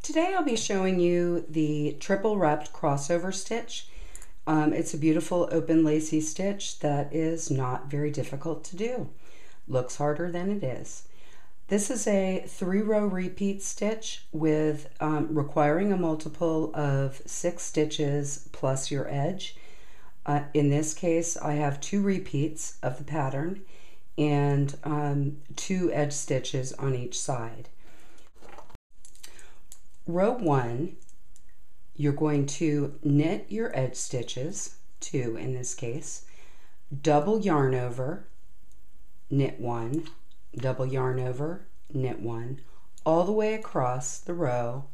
Today I'll be showing you the triple wrapped crossover stitch. It's a beautiful open lacy stitch that is not very difficult to do. Looks harder than it is. This is a 3-row repeat stitch with requiring a multiple of 6 stitches plus your edge. In this case I have 2 repeats of the pattern and 2 edge stitches on each side. Row 1, you're going to knit your edge stitches, 2 in this case, double yarn over, knit 1, double yarn over, knit 1, all the way across the row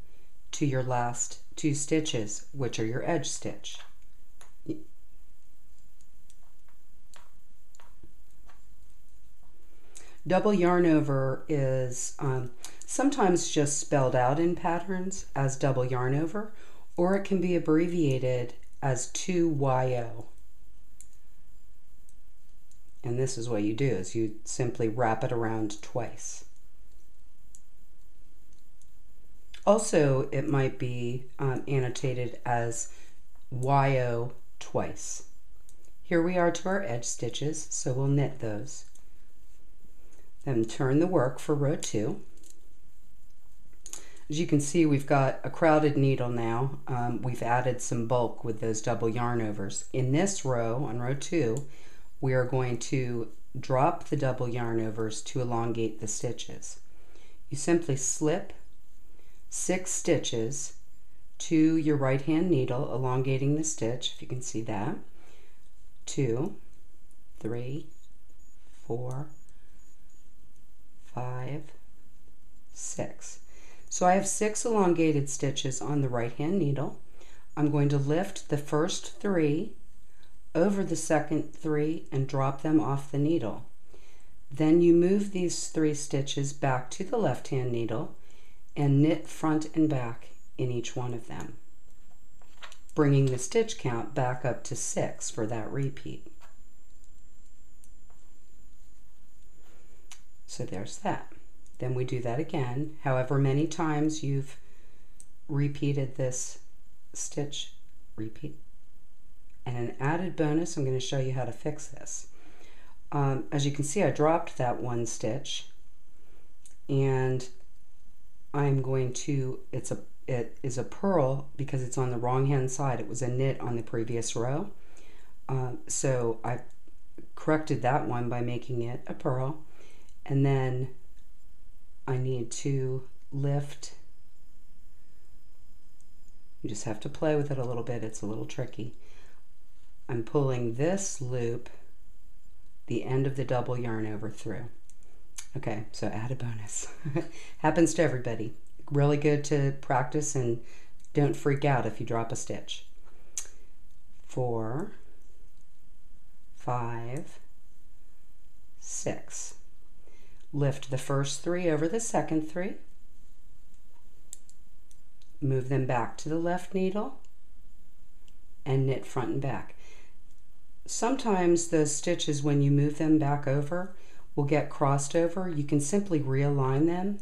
to your last 2 stitches, which are your edge stitch. Double yarn over is sometimes just spelled out in patterns as double yarn over, or it can be abbreviated as 2YO. And this is what you do, is you simply wrap it around twice. Also, it might be annotated as YO twice. Here we are to our edge stitches, so we'll knit those. Then turn the work for row 2. As you can see, we've got a crowded needle now. We've added some bulk with those double yarn overs. In this row, on row 2, we are going to drop the double yarn overs to elongate the stitches. You simply slip 6 stitches to your right hand needle, elongating the stitch, if you can see that. 2, 3, 4, 5, 6. So I have 6 elongated stitches on the right hand needle. I'm going to lift the first 3 over the second 3 and drop them off the needle. Then you move these 3 stitches back to the left hand needle and knit front and back in each one of them, bringing the stitch count back up to 6 for that repeat. So there's that. Then we do that again, however many times you've repeated this stitch, repeat. And an added bonus, I'm going to show you how to fix this. As you can see, I dropped that 1 stitch, and I'm going to, it is a purl because it's on the wrong hand side. It was a knit on the previous row. So I corrected that one by making it a purl. And then I need to lift. You just have to play with it a little bit. It's a little tricky. I'm pulling this loop, the end of the double yarn over through. Okay, so add a bonus. Happens to everybody. Really good to practice, and don't freak out if you drop a stitch. 4, 5, 6. Lift the first 3 over the second 3, move them back to the left needle, and knit front and back. Sometimes those stitches, when you move them back over, will get crossed over. You can simply realign them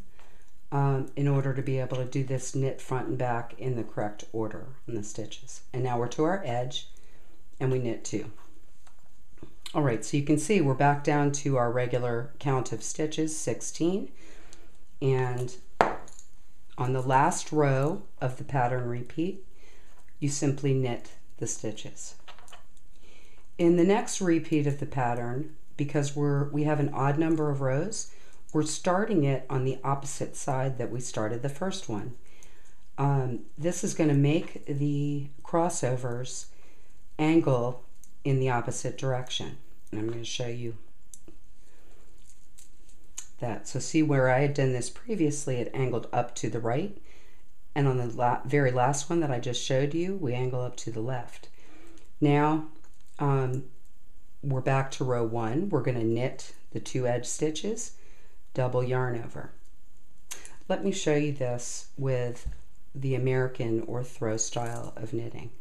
in order to be able to do this knit front and back in the correct order on the stitches. And now we're to our edge, and we knit 2. All right, so you can see we're back down to our regular count of stitches, 16. And on the last row of the pattern repeat, you simply knit the stitches. In the next repeat of the pattern, because we have an odd number of rows, we're starting it on the opposite side that we started the first one. This is going to make the crossovers angle in the opposite direction. And I'm going to show you that. So see where I had done this previously, it angled up to the right, and on the very last one that I just showed you, we angle up to the left. Now we're back to row 1. We're going to knit the 2 edge stitches, double yarn over. Let me show you this with the American or throw style of knitting.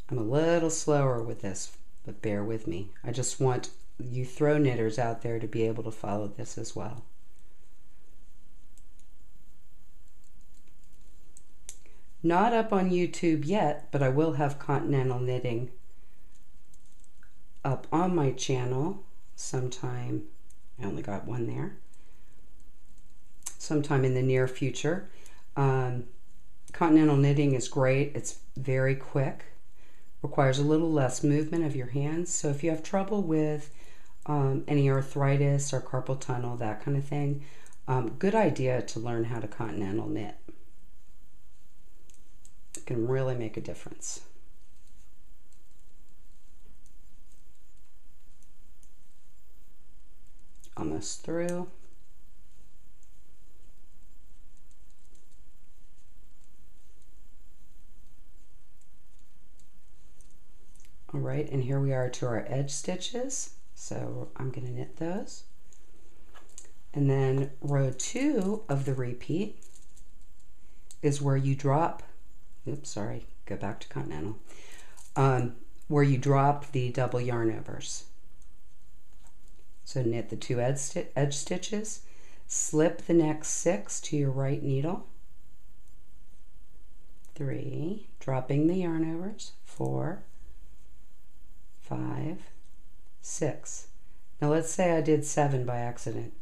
I'm a little slower with this, but bear with me. I just want you throw knitters out there to be able to follow this as well. Not up on YouTube yet, but I will have continental knitting up on my channel sometime. I only got one there. Sometime in the near future. Continental knitting is great. It's very quick. Requires a little less movement of your hands. So if you have trouble with any arthritis or carpal tunnel, that kind of thing, good idea to learn how to continental knit. It can really make a difference. Almost through. All right, and here we are to our edge stitches. So I'm going to knit those. And then row 2 of the repeat is where you drop, oops, sorry, go back to continental, where you drop the double yarn overs. So knit the 2 edge stitches, slip the next 6 to your right needle, 3, dropping the yarn overs, 4, 5, 6. Now let's say I did 7 by accident.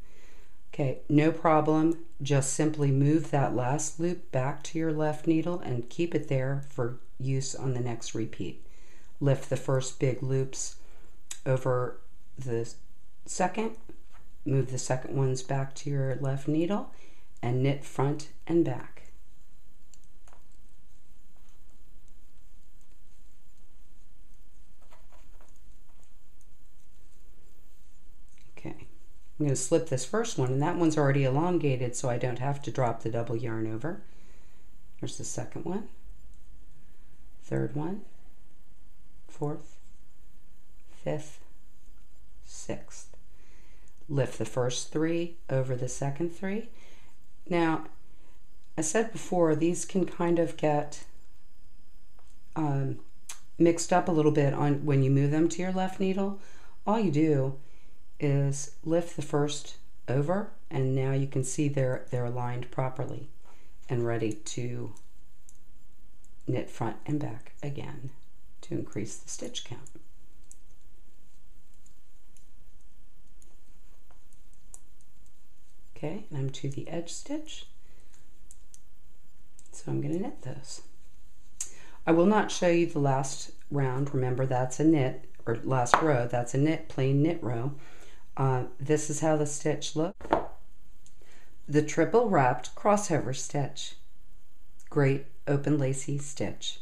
Okay, no problem. Just simply move that last loop back to your left needle and keep it there for use on the next repeat. Lift the first big loops over the second, move the second ones back to your left needle, and knit front and back. Okay, I'm going to slip this first one, and that one's already elongated, so I don't have to drop the double yarn over. Here's the second one, third one, fourth, fifth, sixth. Lift the first 3 over the second 3. Now, I said before, these can kind of get mixed up a little bit on when you move them to your left needle. All you do is lift the first over, and now you can see they're aligned properly and ready to knit front and back again to increase the stitch count. Okay, and I'm to the edge stitch, so I'm going to knit those. I will not show you the last round. Remember, that's a knit, or last row, that's a knit, plain knit row. This is how the stitch looks. The triple wrapped crossover stitch. Great open lacy stitch.